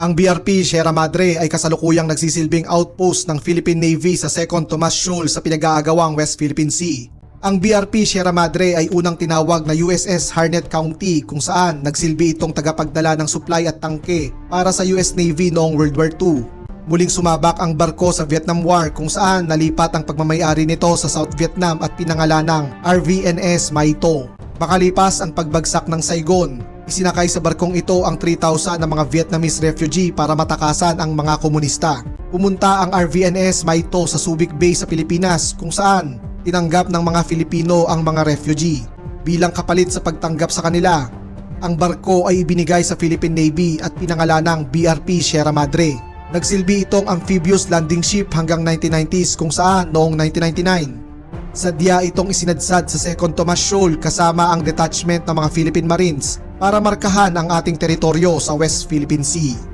Ang BRP Sierra Madre ay kasalukuyang nagsisilbing outpost ng Philippine Navy sa 2nd Tomas Shoal sa pinag-aagawang West Philippine Sea. Ang BRP Sierra Madre ay unang tinawag na USS Harnett County kung saan nagsilbi itong tagapagdala ng supply at tangke para sa US Navy noong World War II. Muling sumabak ang barko sa Vietnam War kung saan nalipat ang pagmamayari nito sa South Vietnam at pinangalan ng RVNS Mai To. Makalipas ang pagbagsak ng Saigon, isinakay sa barkong ito ang 3,000 na mga Vietnamese refugee para matakasan ang mga komunista. Pumunta ang RVNS Mai To sa Subic Bay sa Pilipinas kung saan tinanggap ng mga Filipino ang mga refugee. Bilang kapalit sa pagtanggap sa kanila, ang barko ay ibinigay sa Philippine Navy at pinangalan ng BRP Sierra Madre. Nagsilbi itong amphibious landing ship hanggang 1990s kung saan noong 1999, sadya itong isinadsad sa 2nd Tomas Shoal kasama ang detachment ng mga Philippine Marines para markahan ang ating teritoryo sa West Philippine Sea.